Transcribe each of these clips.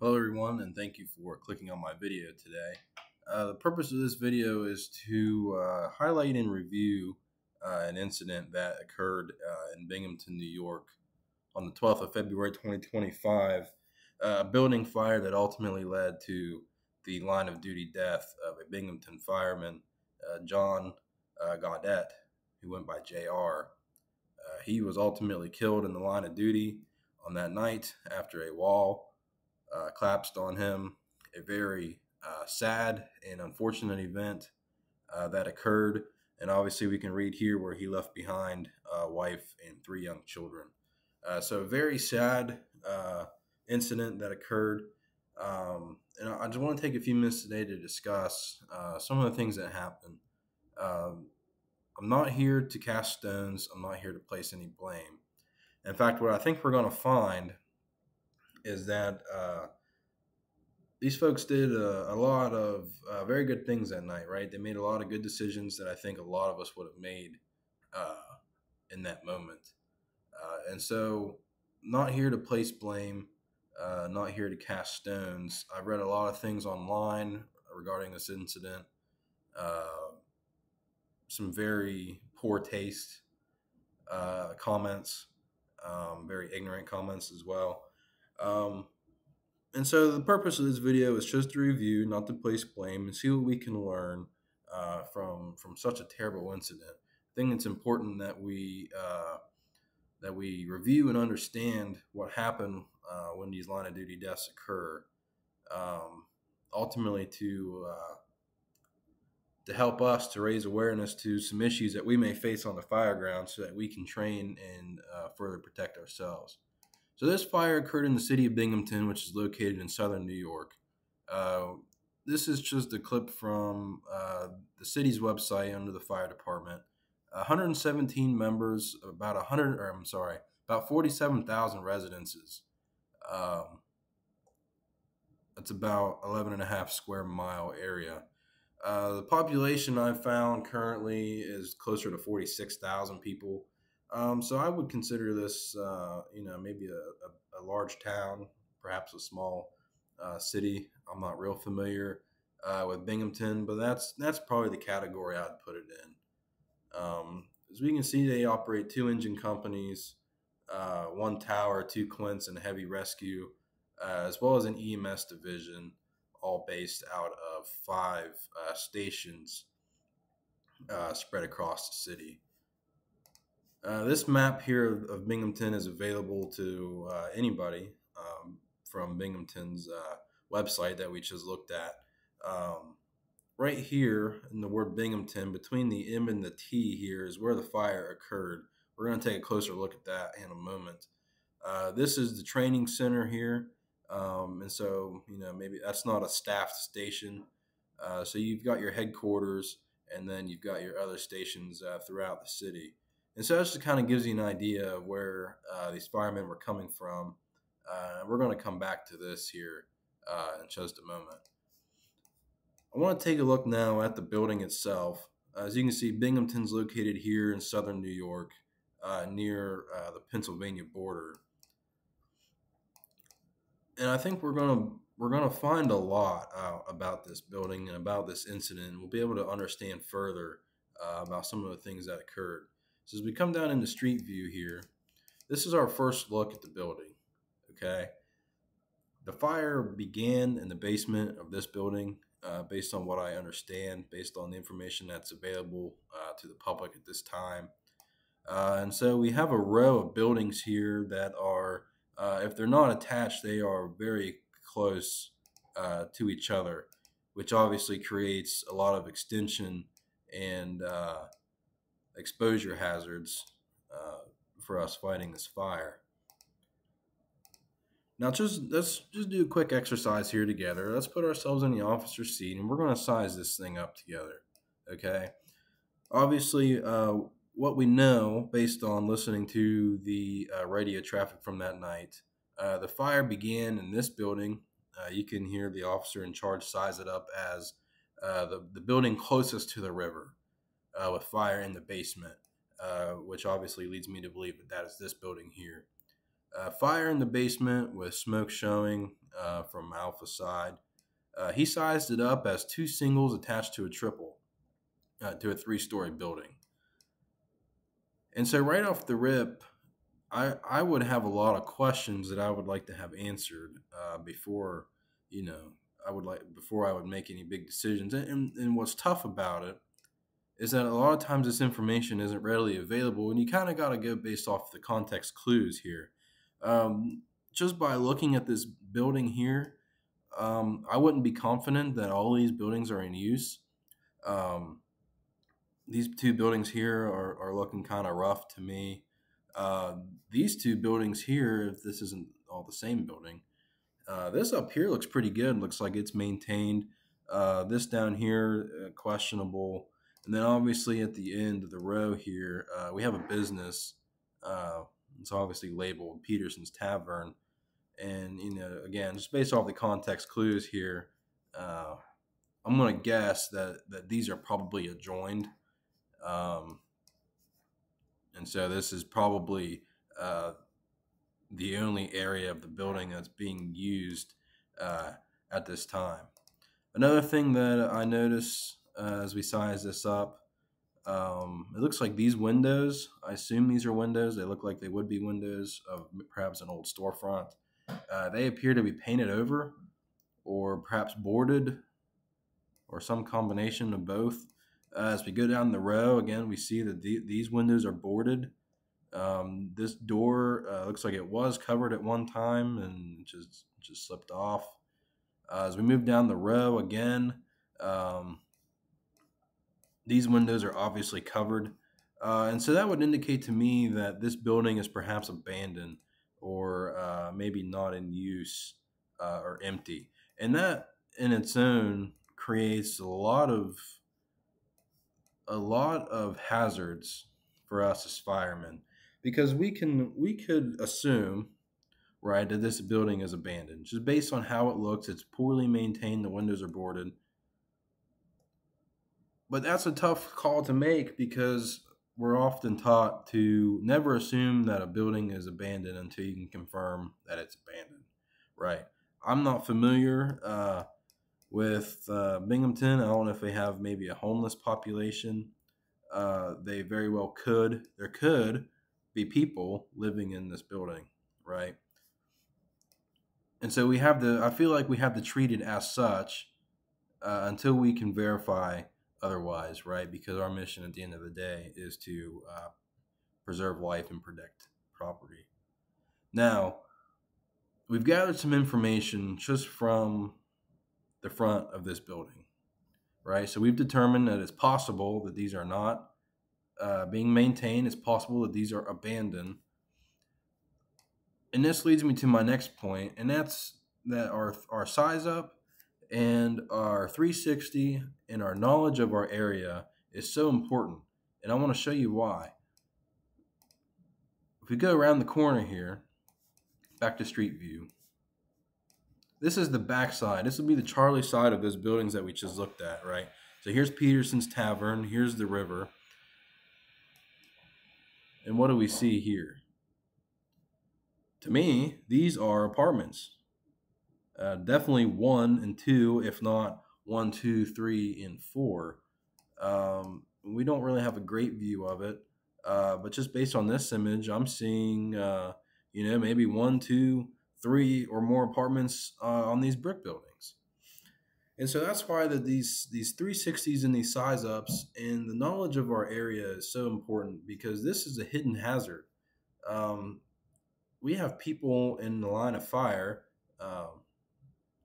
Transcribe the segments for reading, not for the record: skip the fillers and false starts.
Hello everyone, and thank you for clicking on my video today. The purpose of this video is to highlight and review an incident that occurred in Binghamton, New York on the 12th of February 2025, a building fire that ultimately led to the line of duty death of a Binghamton fireman, John Gaudet, who went by JR. He was ultimately killed in the line of duty on that night after a wall collapsed on him. A very sad and unfortunate event that occurred, and obviously we can read here where he left behind a wife and 3 young children. So a very sad incident that occurred, and I just want to take a few minutes today to discuss some of the things that happened. I'm not here to cast stones. I'm not here to place any blame. In fact, what I think we're going to find is that these folks did a lot of very good things that night, right? They made a lot of good decisions that I think a lot of us would have made in that moment. And so, not here to place blame, not here to cast stones. I've read a lot of things online regarding this incident, some very poor taste comments, very ignorant comments as well. And so the purpose of this video is just to review, not to place blame, and see what we can learn from such a terrible incident. I think it's important that we review and understand what happened when these line of duty deaths occur, ultimately to help us to raise awareness to some issues that we may face on the fire ground, so that we can train and further protect ourselves. So this fire occurred in the city of Binghamton, which is located in southern New York. This is just a clip from the city's website under the fire department. 117 members, about 47,000 residences. That's about 11.5 square mile area. The population I've found currently is closer to 46,000 people. So I would consider this, maybe a large town, perhaps a small city. I'm not real familiar with Binghamton, but that's probably the category I'd put it in. As we can see, they operate 2 engine companies, 1 tower, 2 Quints, and a heavy rescue, as well as an EMS division, all based out of 5 stations spread across the city. This map here of Binghamton is available to anybody from Binghamton's website that we just looked at. Right here in the word Binghamton, between the M and the T here, is where the fire occurred. We're going to take a closer look at that in a moment. This is the training center here, and so maybe that's not a staffed station. So you've got your headquarters, and then you've got your other stations throughout the city. And so that just kind of gives you an idea of where these firemen were coming from. We're going to come back to this here in just a moment. I want to take a look now at the building itself. As you can see, Binghamton's located here in southern New York, near the Pennsylvania border. And I think we're going to find a lot out about this building and about this incident. We'll be able to understand further about some of the things that occurred. So as we come down into street view here, this is our first look at the building, okay? The fire began in the basement of this building, based on what I understand, based on the information that's available to the public at this time. And so we have a row of buildings here that are, if they're not attached, they are very close to each other, which obviously creates a lot of extension and exposure hazards for us fighting this fire. Now let's just do a quick exercise here together. Let's put ourselves in the officer's seat, and we're going to size this thing up together, okay? Obviously, what we know based on listening to the radio traffic from that night, the fire began in this building. You can hear the officer in charge size it up as the building closest to the river, with fire in the basement, which obviously leads me to believe that is this building here. Fire in the basement with smoke showing from Alpha side. He sized it up as 2 singles attached to a triple to a 3-story building. And so right off the rip, I would have a lot of questions that I would like to have answered before, before I would make any big decisions. And what's tough about it is that a lot of times this information isn't readily available, and you kind of got to go based off the context clues here. Just by looking at this building here, I wouldn't be confident that all these buildings are in use. These 2 buildings here are looking kind of rough to me. These 2 buildings here, if this isn't all the same building, this up here looks pretty good. Looks like it's maintained. This down here, questionable. And then obviously at the end of the row here, we have a business. It's obviously labeled Peterson's Tavern. And, again, just based off the context clues here, I'm going to guess that these are probably adjoined. And so this is probably the only area of the building that's being used at this time. Another thing that I notice as we size this up, it looks like these windows, I assume these are windows. They look like they would be windows of perhaps an old storefront. They appear to be painted over or perhaps boarded or some combination of both. As we go down the row, again, we see that these windows are boarded. This door looks like it was covered at one time and just slipped off. As we move down the row again, these windows are obviously covered. And so that would indicate to me that this building is perhaps abandoned or maybe not in use or empty. And that in its own creates a lot of hazards for us as firemen, because we could assume, right, that this building is abandoned just based on how it looks. It's poorly maintained. The windows are boarded. But that's a tough call to make because we're often taught to never assume that a building is abandoned until you can confirm that it's abandoned, right? I'm not familiar with Binghamton. I don't know if they have maybe a homeless population. They very well could. There could be people living in this building, right? And so I feel like we have to treat it as such until we can verify otherwise, right? Because our mission at the end of the day is to preserve life and protect property. Now, we've gathered some information just from the front of this building, right? So we've determined that it's possible that these are not being maintained. It's possible that these are abandoned. And this leads me to my next point, and that's that our size up and our 360 and our knowledge of our area is so important. And I want to show you why. If we go around the corner here, back to street view, this is the back side. This will be the Charlie side of those buildings that we just looked at, right? So here's Peterson's Tavern. Here's the river. And what do we see here? To me, these are apartments. Definitely 1 and 2, if not 1, 2, 3, and 4. We don't really have a great view of it, but just based on this image, I'm seeing, maybe 1, 2, 3 or more apartments on these brick buildings. And so that's why these 360s and these size ups and the knowledge of our area is so important, because this is a hidden hazard. We have people in the line of fire,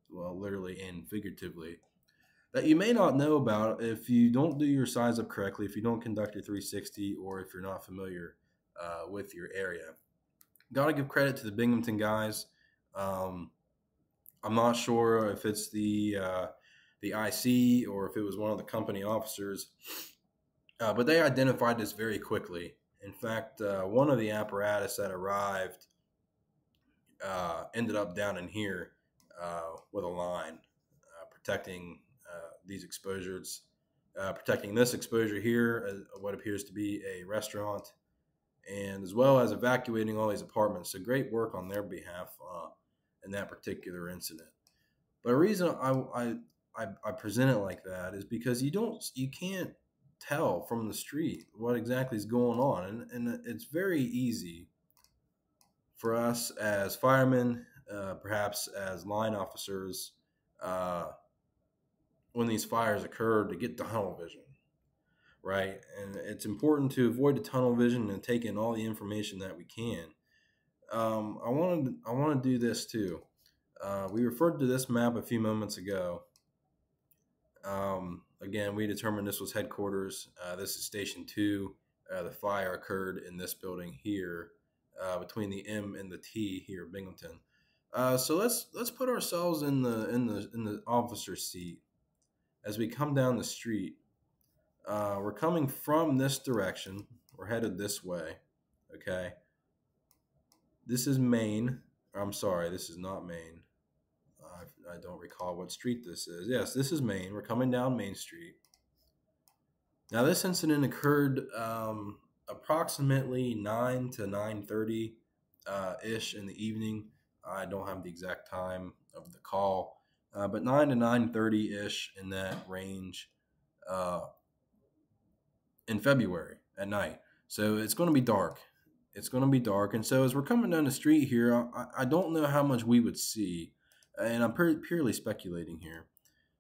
literally and figuratively, that you may not know about if you don't do your size up correctly, if you don't conduct your 360, or if you're not familiar with your area. Got to give credit to the Binghamton guys. I'm not sure if it's the IC or if it was one of the company officers, but they identified this very quickly. In fact, one of the apparatus that arrived ended up down in here with a line protecting these exposures, protecting this exposure here, what appears to be a restaurant, and as well as evacuating all these apartments. So great work on their behalf. in that particular incident. But the reason I present it like that is because you can't tell from the street what exactly is going on, and it's very easy for us as firemen, perhaps as line officers, uh, when these fires occur, to get tunnel vision, right? And it's important to avoid the tunnel vision and take in all the information that we can. I want to do this too. We referred to this map a few moments ago. Again, we determined this was headquarters. This is Station 2. The fire occurred in this building here, between the M and the T here, Binghamton. So let's put ourselves in the officer's seat as we come down the street. We're coming from this direction. We're headed this way. Okay. This is Main. I'm sorry, this is not Main. I don't recall what street this is. Yes, this is Main. We're coming down Main Street. Now, this incident occurred approximately 9 to 9:30 ish in the evening. I don't have the exact time of the call, but 9 to 9:30 ish, in that range, uh, in February at night. So it's going to be dark. It's going to be dark. And so as we're coming down the street here, I don't know how much we would see, and I'm purely speculating here.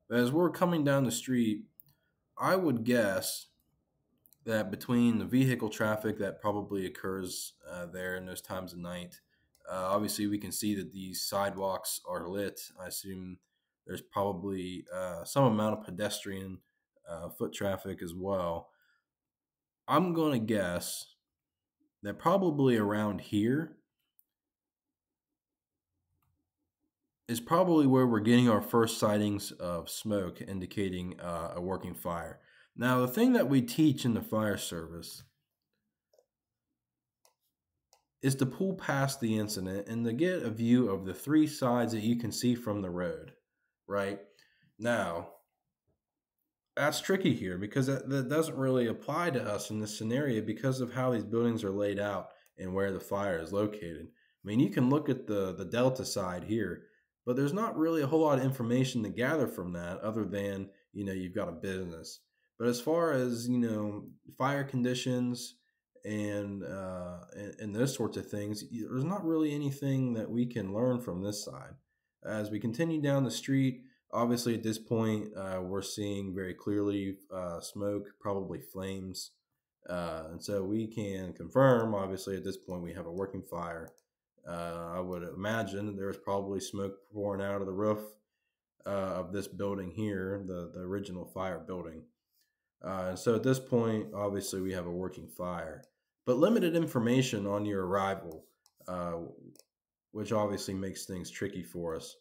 But as we're coming down the street, I would guess that between the vehicle traffic that probably occurs there in those times of night, obviously we can see that these sidewalks are lit. I assume there's probably some amount of pedestrian foot traffic as well. I'm going to guess that probably around here is probably where we're getting our first sightings of smoke indicating a working fire. Now, the thing that we teach in the fire service is to pull past the incident and to get a view of the three sides that you can see from the road, right? Now, that's tricky here because that doesn't really apply to us in this scenario because of how these buildings are laid out and where the fire is located. I mean, you can look at the delta side here, but there's not really a whole lot of information to gather from that other than, you've got a business. But as far as, fire conditions and those sorts of things, there's not really anything that we can learn from this side. As we continue down the street, obviously at this point, we're seeing very clearly smoke, probably flames. And so we can confirm, obviously at this point, we have a working fire. I would imagine there's probably smoke pouring out of the roof of this building here, the original fire building. So at this point, obviously we have a working fire, but limited information on your arrival, which obviously makes things tricky for us.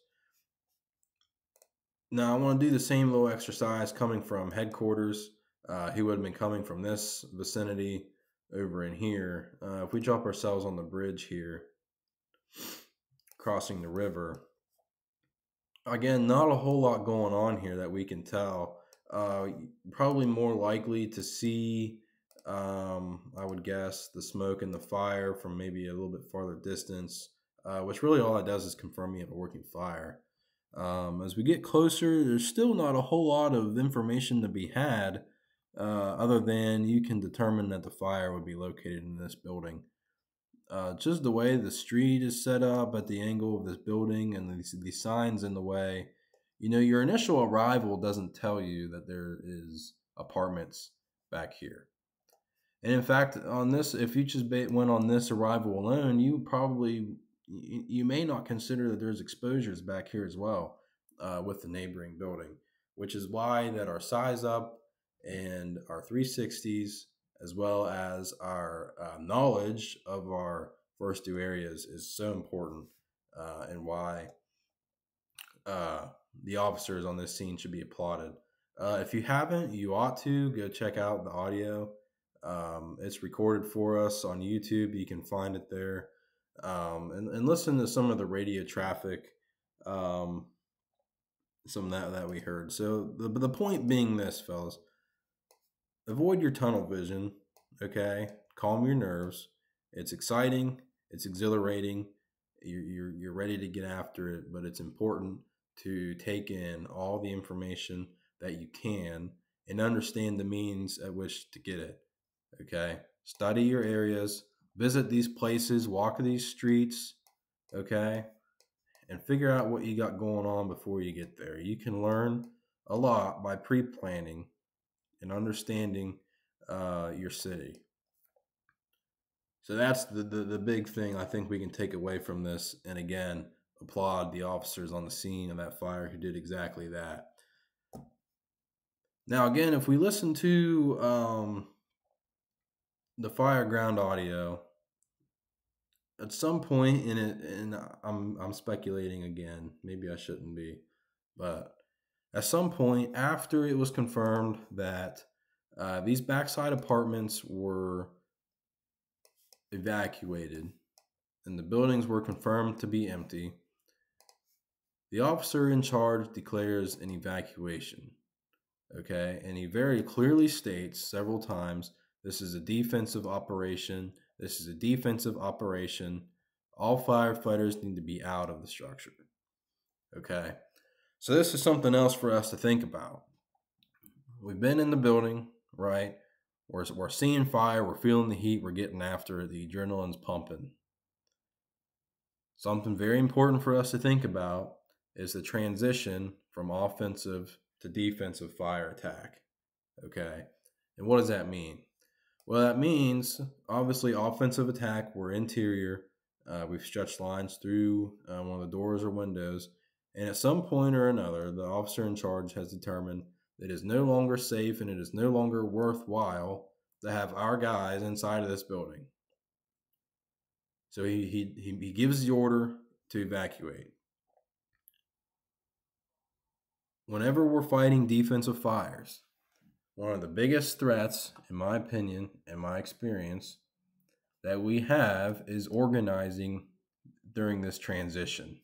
Now, I want to do the same little exercise coming from headquarters. He would have been coming from this vicinity over in here. If we drop ourselves on the bridge here, crossing the river, again, not a whole lot going on here that we can tell. Probably more likely to see, I would guess, the smoke and the fire from maybe a little bit farther distance, which really all it does is confirm you have a working fire. As we get closer, there's still not a whole lot of information to be had, other than you can determine that the fire would be located in this building. Just the way the street is set up at the angle of this building and these signs in the way, your initial arrival doesn't tell you that there is apartments back here. And in fact, on this, if you just went on this arrival alone, you may not consider that there's exposures back here as well, with the neighboring building, which is why that our size up and our 360s, as well as our knowledge of our first due areas, is so important, and why the officers on this scene should be applauded. If you haven't, you ought to go check out the audio. It's recorded for us on YouTube. You can find it there. And listen to some of the radio traffic, some that we heard. So the point being this, fellas, avoid your tunnel vision. Okay, calm your nerves. It's exciting. It's exhilarating. You're ready to get after it, but it's important to take in all the information that you can and understand the means at which to get it. Okay, study your areas, visit these places, walk these streets. Okay, and figure out what you got going on before you get there. You can learn a lot by pre-planning and understanding your city. So that's the big thing I think we can take away from this. And again, applaud the officers on the scene of that fire who did exactly that. Now, again, if we listen to the fire ground audio, at some point in it, and I'm speculating again, maybe I shouldn't be, but at some point after it was confirmed that these backside apartments were evacuated and the buildings were confirmed to be empty, the officer in charge declares an evacuation. Okay, and he very clearly states several times, this is a defensive operation. This is a defensive operation. All firefighters need to be out of the structure. Okay, so this is something else for us to think about. We've been in the building, right? We're seeing fire. We're feeling the heat. We're getting after it. The adrenaline's pumping. Something very important for us to think about is the transition from offensive to defensive fire attack. Okay, and what does that mean? Well, that means obviously offensive attack. We're interior. We've stretched lines through one of the doors or windows, and at some point or another, the officer in charge has determined that it is no longer safe and it is no longer worthwhile to have our guys inside of this building. So he gives the order to evacuate. Whenever we're fighting defensive fires, one of the biggest threats, in my opinion and my experience, that we have is organizing during this transition.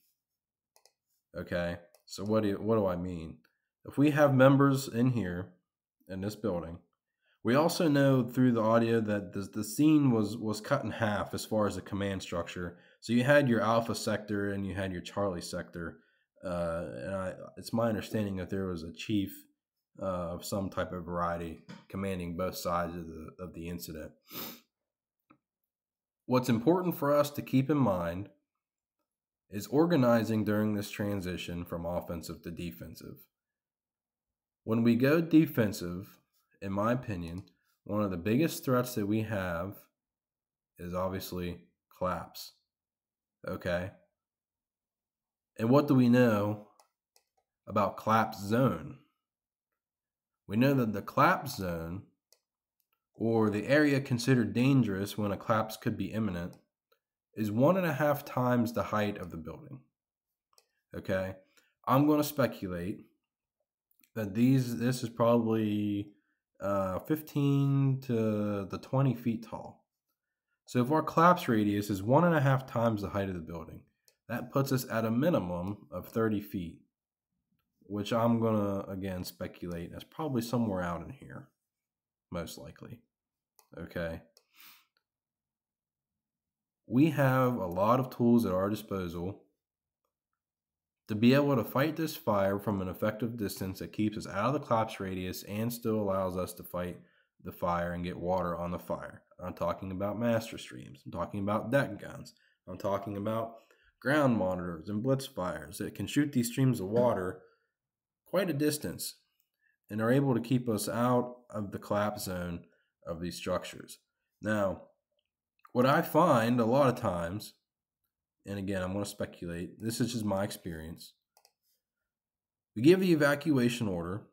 Okay, so what do I mean? If we have members in here in this building, we also know through the audio that the scene was cut in half as far as the command structure. So you had your Alpha sector and you had your Charlie sector. It's my understanding that there was a chief of some type of variety commanding both sides of the incident. What's important for us to keep in mind is organizing during this transition from offensive to defensive. When we go defensive, in my opinion, one of the biggest threats that we have is obviously collapse. Okay? And what do we know about collapse zone? We know that the collapse zone, or the area considered dangerous when a collapse could be imminent, is 1.5 times the height of the building. Okay? I'm going to speculate that this is probably 15 to 20 feet tall. So if our collapse radius is 1.5 times the height of the building, that puts us at a minimum of 30 feet, which I'm going to, again, speculate as probably somewhere out in here, most likely. Okay. We have a lot of tools at our disposal to be able to fight this fire from an effective distance that keeps us out of the collapse radius and still allows us to fight the fire and get water on the fire. I'm talking about master streams. I'm talking about deck guns. I'm talking about ground monitors and blitz fires that can shoot these streams of water quite a distance and are able to keep us out of the collapse zone of these structures. Now, what I find a lot of times, and again, I'm going to speculate, this is just my experience. We give the evacuation order,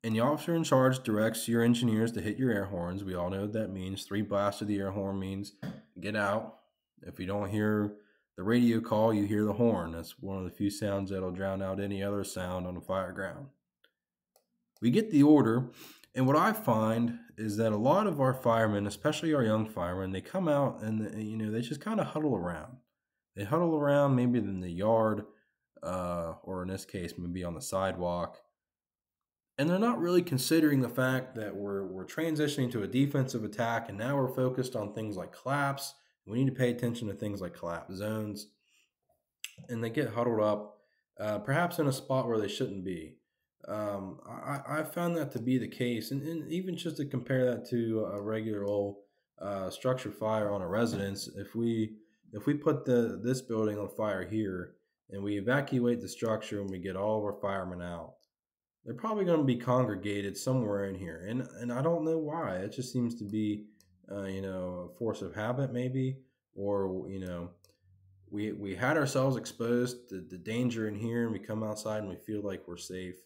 and the officer in charge directs your engineers to hit your air horns. We all know what that means. 3 blasts of the air horn means get out. If you don't hear the radio call, you hear the horn. That's one of the few sounds that'll drown out any other sound on a fire ground. We get the order, and what I find is that a lot of our firemen, especially our young firemen, they come out and they just kind of huddle around. They huddle around maybe in the yard, or in this case, maybe on the sidewalk. And they're not really considering the fact that we're transitioning to a defensive attack, and now we're focused on things like collapse We need to pay attention to things like collapse zones, and they get huddled up, perhaps in a spot where they shouldn't be. I found that to be the case, and even just to compare that to a regular old structure fire on a residence, if we put this building on fire here and we evacuate the structure and we get all of our firemen out, they're probably going to be congregated somewhere in here, and I don't know why. It just seems to be, a force of habit, maybe, or we had ourselves exposed to the danger in here, and we come outside and we feel like we're safe.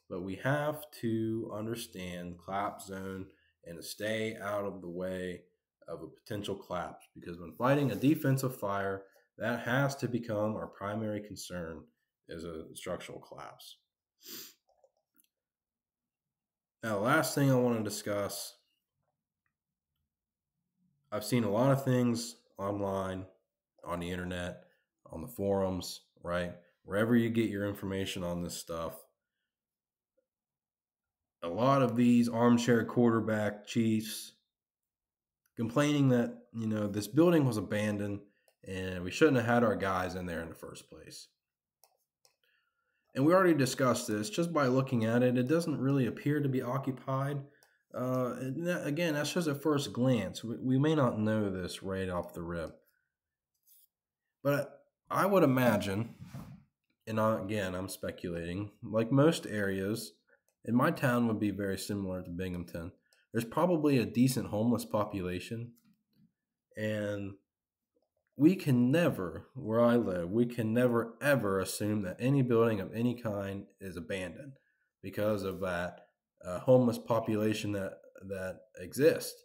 But we have to understand collapse zone and to stay out of the way of a potential collapse, because when fighting a defensive fire, that has to become our primary concern, is a structural collapse. Now, the last thing I want to discuss, I've seen a lot of things online, on the internet, on the forums, right? Wherever you get your information on this stuff, a lot of these armchair quarterback chiefs complaining that, this building was abandoned and we shouldn't have had our guys in there in the first place. And we already discussed this. Just by looking at it, it doesn't really appear to be occupied. Again, that's just at first glance. We may not know this right off the rip. But I would imagine, and again, I'm speculating, like most areas, and my town would be very similar to Binghamton. There's probably a decent homeless population, and we can never, where I live, we can never ever assume that any building of any kind is abandoned because of that homeless population that exists.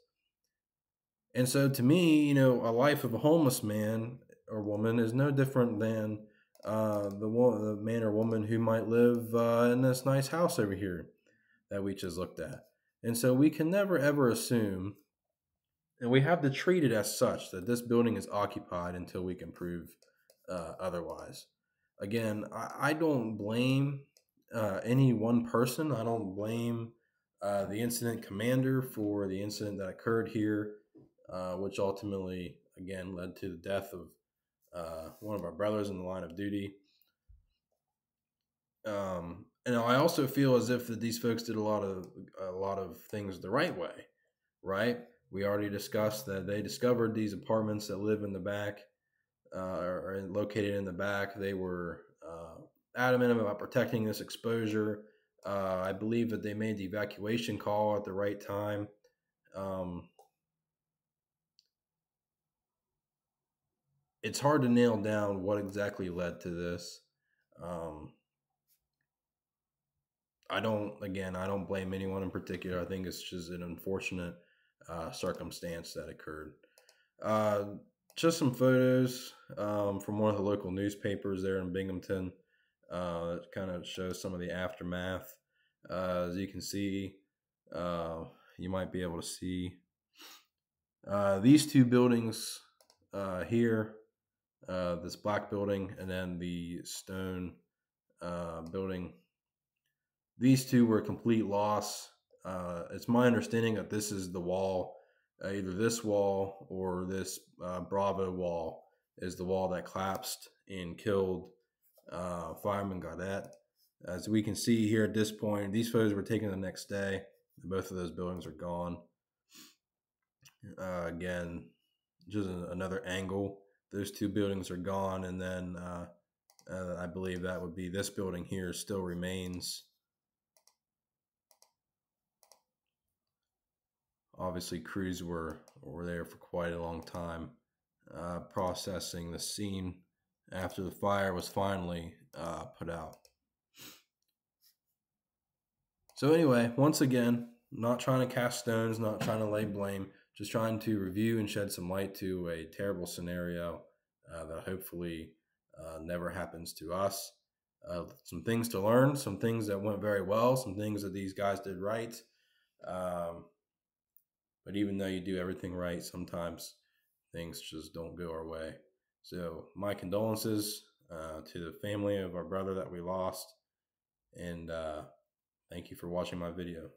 And so, to me, a life of a homeless man or woman is no different than the man or woman who might live in this nice house over here that we just looked at. And so we can never ever assume, and we have to treat it as such, that this building is occupied until we can prove otherwise. Again, I don't blame any one person. I don't blame the incident commander for the incident that occurred here, which ultimately, again, led to the death of one of our brothers in the line of duty. And I also feel as if that these folks did a lot of things the right way, right? We already discussed that they discovered these apartments that live in the back, or located in the back. They were adamant about protecting this exposure. I believe that they made the evacuation call at the right time. It's hard to nail down what exactly led to this. I don't blame anyone in particular. I think it's just an unfortunate circumstance that occurred. Just some photos from one of the local newspapers there in Binghamton that kind of shows some of the aftermath. As you can see, you might be able to see these two buildings here, this black building and then the stone building. These two were a complete loss. It's my understanding that this is the wall, either this wall or this Bravo wall is the wall that collapsed and killed Fireman Gaudet. As we can see here at this point, these photos were taken the next day. Both of those buildings are gone. Again, just another angle. Those two buildings are gone, and then I believe that would be this building here still remains. Obviously, crews were there for quite a long time, processing the scene after the fire was finally put out. So anyway, once again, not trying to cast stones, not trying to lay blame, just trying to review and shed some light to a terrible scenario that hopefully never happens to us. Some things to learn, some things that went very well, some things that these guys did right. But even though you do everything right, sometimes things just don't go our way. So my condolences to the family of our brother that we lost. And thank you for watching my video.